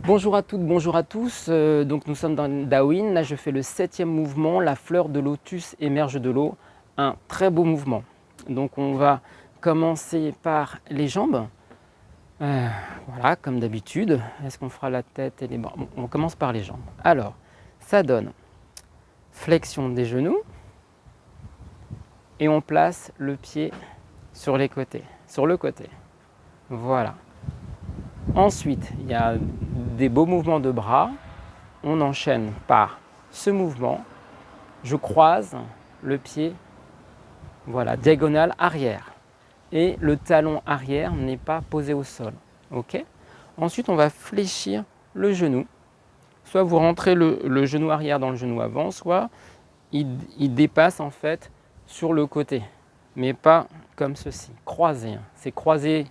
Bonjour à toutes, bonjour à tous. Donc nous sommes dans Dawin. Là, je fais le 7e mouvement. La fleur de lotus émerge de l'eau. Un très beau mouvement. Donc on va commencer par les jambes. Voilà, comme d'habitude. Est-ce qu'on fera la tête et les bras? Bon, on commence par les jambes. Alors, ça donne flexion des genoux. Et on place le pied sur les côtés, sur le côté. Voilà. Ensuite, il y a des beaux mouvements de bras. On enchaîne par ce mouvement. Je croise le pied, voilà, diagonale arrière. Et le talon arrière n'est pas posé au sol. Ok. Ensuite, on va fléchir le genou. Soit vous rentrez le genou arrière dans le genou avant, soit il dépasse en fait sur le côté. Mais pas comme ceci, croisé. C'est croisé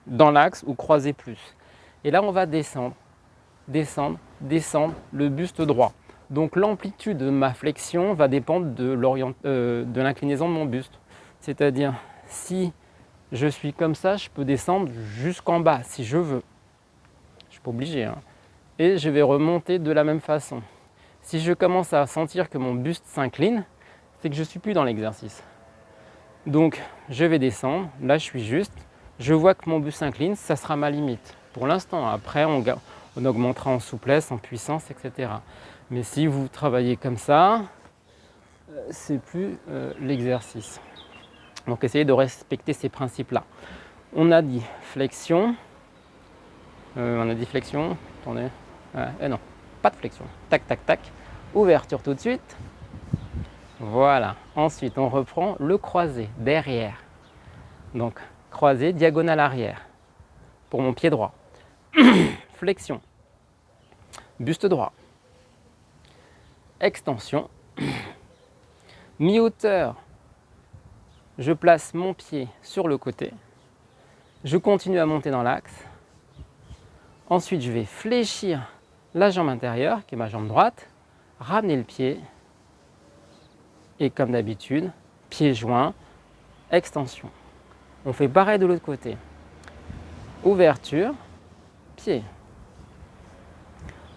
dans l'axe ou croisé plus. Et là, on va descendre, descendre, descendre le buste droit. Donc l'amplitude de ma flexion va dépendre de l'inclinaison de mon buste. C'est-à-dire, si je suis comme ça, je peux descendre jusqu'en bas si je veux. Je ne suis pas obligé. Hein. Et je vais remonter de la même façon. Si je commence à sentir que mon buste s'incline, c'est que je ne suis plus dans l'exercice. Donc je vais descendre, là je suis juste, je vois que mon buste s'incline, ça sera ma limite. Pour l'instant, après on augmentera en souplesse, en puissance, etc. Mais si vous travaillez comme ça, c'est plus l'exercice. Donc essayez de respecter ces principes-là. On a dit flexion, attendez, non, pas de flexion, tac, tac, tac, ouverture tout de suite. Voilà. Ensuite, on reprend le croisé derrière. Donc, croisé, diagonale arrière pour mon pied droit. Flexion. Buste droit. Extension. Mi-hauteur. Je place mon pied sur le côté. Je continue à monter dans l'axe. Ensuite, je vais fléchir la jambe intérieure, qui est ma jambe droite. Ramener le pied. Et comme d'habitude, pied joint, extension. On fait pareil de l'autre côté. Ouverture, pied.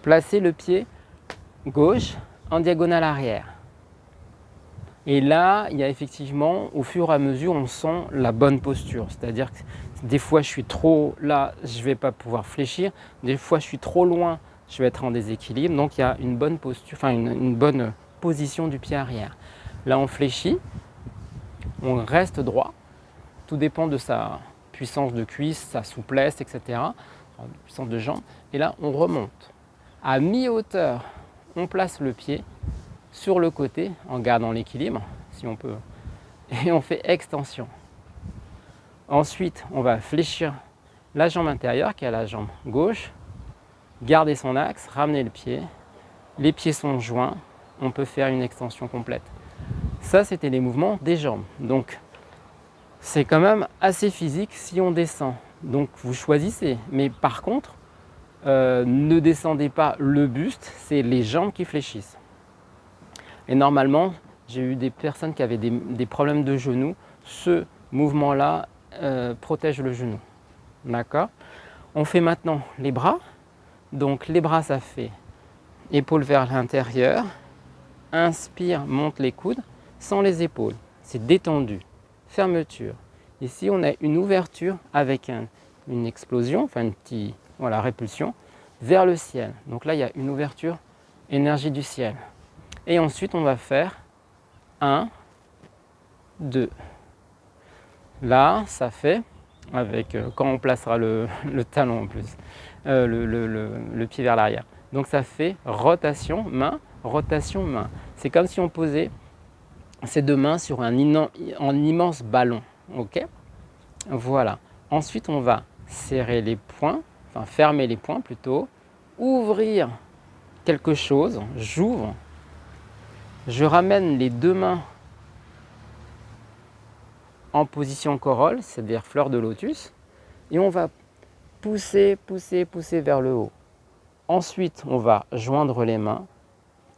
Placez le pied gauche en diagonale arrière. Et là, il y a effectivement, au fur et à mesure, on sent la bonne posture. C'est-à-dire que des fois, je suis trop là, je ne vais pas pouvoir fléchir. Des fois, je suis trop loin, je vais être en déséquilibre. Donc, il y a une bonne posture, enfin une bonne position du pied arrière. Là, on fléchit, on reste droit. Tout dépend de sa puissance de cuisse, sa souplesse, etc. Puissance de jambe. Et là, on remonte. À mi-hauteur, on place le pied sur le côté en gardant l'équilibre, si on peut. Et on fait extension. Ensuite, on va fléchir la jambe intérieure, qui est la jambe gauche. Garder son axe, ramener le pied. Les pieds sont joints. On peut faire une extension complète. Ça, c'était les mouvements des jambes. Donc, c'est quand même assez physique si on descend. Donc, vous choisissez. Mais par contre, ne descendez pas le buste, c'est les jambes qui fléchissent. Et normalement, j'ai eu des personnes qui avaient des problèmes de genoux. Ce mouvement-là protège le genou. D'accord? On fait maintenant les bras. Donc, les bras, ça fait épaules vers l'intérieur. Inspire, monte les coudes. Sans les épaules, c'est détendu, fermeture. Ici, on a une ouverture avec une explosion, enfin une petite répulsion, vers le ciel. Donc là, il y a une ouverture, énergie du ciel. Et ensuite, on va faire 1, 2. Là, ça fait, avec quand on placera le talon en plus, le pied vers l'arrière. Donc ça fait rotation, main, rotation, main. C'est comme si on posait ces deux mains sur un immense ballon. Ok? Voilà. Ensuite, on va serrer les poings, enfin fermer les poings plutôt, ouvrir quelque chose, j'ouvre, je ramène les deux mains en position corolle, c'est-à-dire fleur de lotus, et on va pousser, pousser, pousser vers le haut. Ensuite, on va joindre les mains,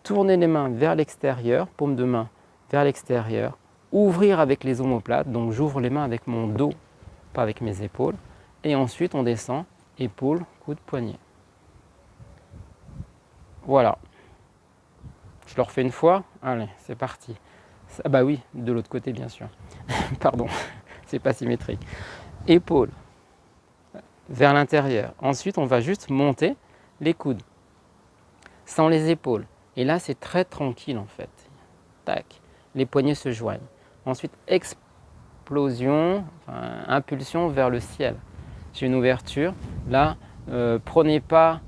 tourner les mains vers l'extérieur, paume de main vers l'extérieur, ouvrir avec les omoplates, donc j'ouvre les mains avec mon dos, pas avec mes épaules, et ensuite on descend, épaules, coude, poignet. Voilà. Je le refais une fois. Allez, c'est parti. Ah bah oui, de l'autre côté, bien sûr. Pardon, c'est pas symétrique. Épaules vers l'intérieur. Ensuite, on va juste monter les coudes sans les épaules. Et là, c'est très tranquille en fait. Tac, les poignets se joignent. Ensuite, explosion, enfin, impulsion vers le ciel. J'ai une ouverture. Là, prenez pas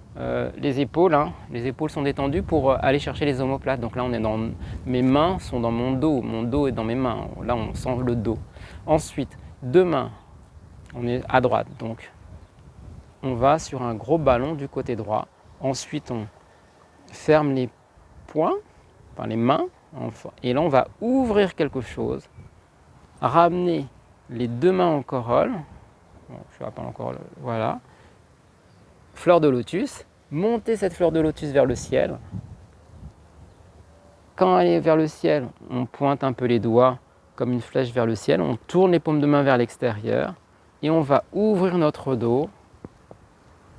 les épaules. Hein. Les épaules sont détendues pour aller chercher les omoplates. Donc là, on est dans mes mains sont dans mon dos. Mon dos est dans mes mains. Là, on sent le dos. Ensuite, deux mains. On est à droite. Donc, on va sur un gros ballon du côté droit. Ensuite, on ferme les poings, enfin les mains. Et là, on va ouvrir quelque chose. Ramener les deux mains en corolle. Bon, je vais pas encore, voilà. Fleur de lotus. Monter cette fleur de lotus vers le ciel. Quand elle est vers le ciel, on pointe un peu les doigts comme une flèche vers le ciel. On tourne les paumes de main vers l'extérieur. Et on va ouvrir notre dos.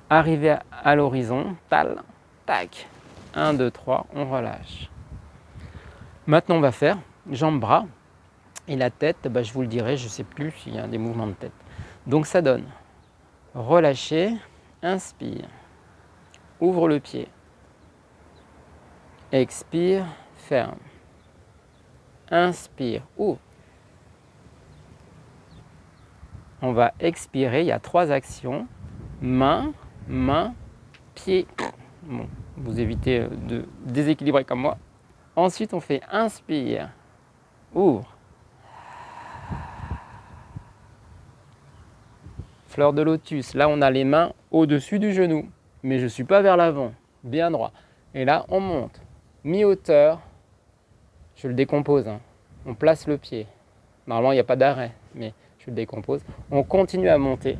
Arriver à l'horizon. Tal, tac. 1, 2, 3, on relâche. Maintenant, on va faire jambes-bras. Et la tête, bah, je vous le dirai, je ne sais plus s'il y a des mouvements de tête. Donc ça donne relâcher, inspire, ouvre le pied, expire, ferme, inspire, ouvre. On va expirer, il y a 3 actions, main, pied. Bon, vous évitez de déséquilibrer comme moi. Ensuite, on fait inspire, ouvre. Fleur de lotus, là on a les mains au-dessus du genou, mais je ne suis pas vers l'avant, bien droit. Et là on monte, mi-hauteur, je le décompose, hein. On place le pied. Normalement il n'y a pas d'arrêt, mais je le décompose. On continue à monter,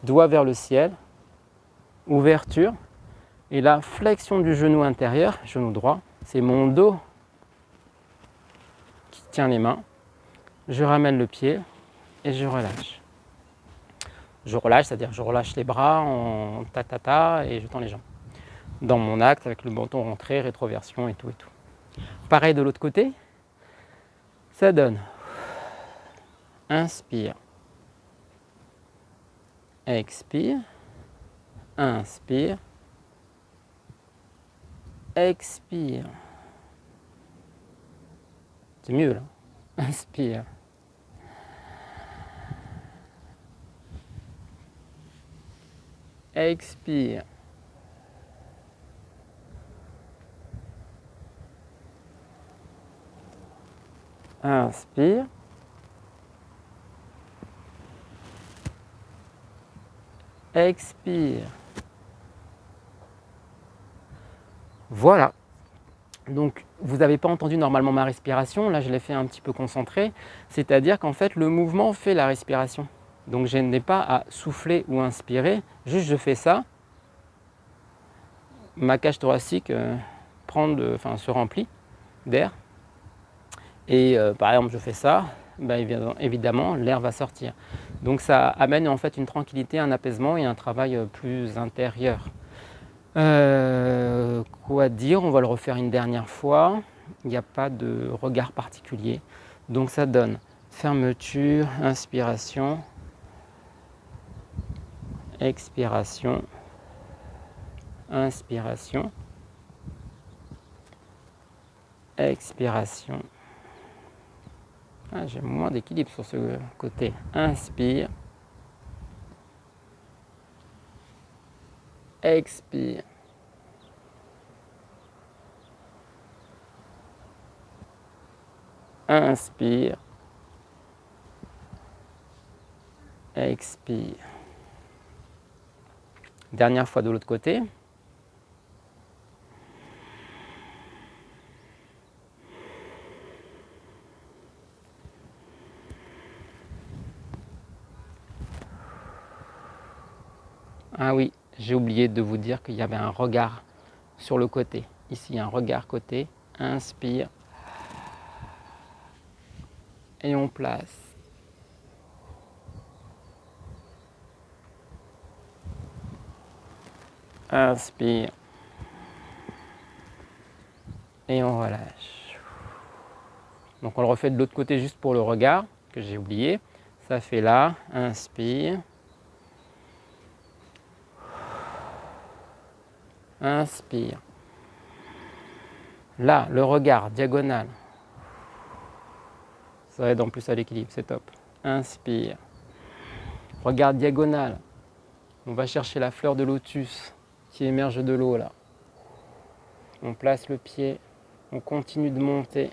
doigt vers le ciel, ouverture, et la flexion du genou intérieur, genou droit, c'est mon dos qui tient les mains. Je ramène le pied et je relâche. Je relâche, c'est-à-dire je relâche les bras en ta et je tends les jambes. Dans mon acte avec le menton rentré, rétroversion et tout et tout. Pareil de l'autre côté, ça donne. Inspire. Expire. Inspire. Expire. C'est mieux là. Inspire. Expire. Inspire. Expire. Voilà. Donc, vous n'avez pas entendu normalement ma respiration. Là, je l'ai fait un petit peu concentré. C'est-à-dire qu'en fait, le mouvement fait la respiration. Donc, je n'ai pas à souffler ou inspirer. Juste, je fais ça. Ma cage thoracique se remplit d'air. Et par exemple, je fais ça. Ben, évidemment, l'air va sortir. Donc, ça amène en fait une tranquillité, un apaisement et un travail plus intérieur. Quoi dire? On va le refaire une dernière fois. Il n'y a pas de regard particulier. Donc ça donne fermeture, inspiration, expiration, inspiration, expiration. Ah, j'ai moins d'équilibre sur ce côté. Inspire, expire. Inspire, expire. Dernière fois de l'autre côté. Ah oui, j'ai oublié de vous dire qu'il y avait un regard sur le côté. Ici, un regard côté. Inspire. Et on place. Inspire. et on relâche. Donc on le refait de l'autre côté juste pour le regard, que j'ai oublié. Ça fait là, inspire. Inspire. Là, le regard, diagonal. Ça aide en plus à l'équilibre, c'est top. Inspire. Regard diagonal. On va chercher la fleur de lotus qui émerge de l'eau là. On place le pied, on continue de monter.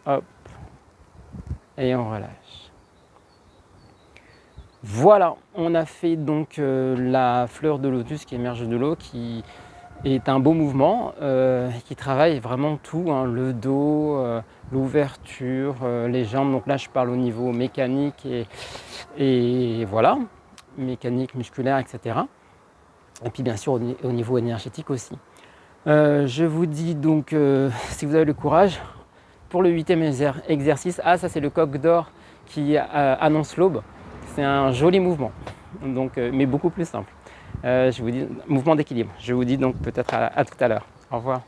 Hop. Et on relâche. Voilà, on a fait donc la fleur de lotus qui émerge de l'eau, qui est un beau mouvement qui travaille vraiment tout, hein, le dos, l'ouverture, les jambes. Donc là, je parle au niveau mécanique et voilà, mécanique, musculaire, etc. Et puis bien sûr au niveau énergétique aussi. Je vous dis donc, si vous avez le courage, pour le 8e exercice, ça c'est le coq d'or qui annonce l'aube. C'est un joli mouvement, donc, mais beaucoup plus simple. Je vous dis, mouvement d'équilibre. Je vous dis donc peut-être à tout à l'heure. Au revoir.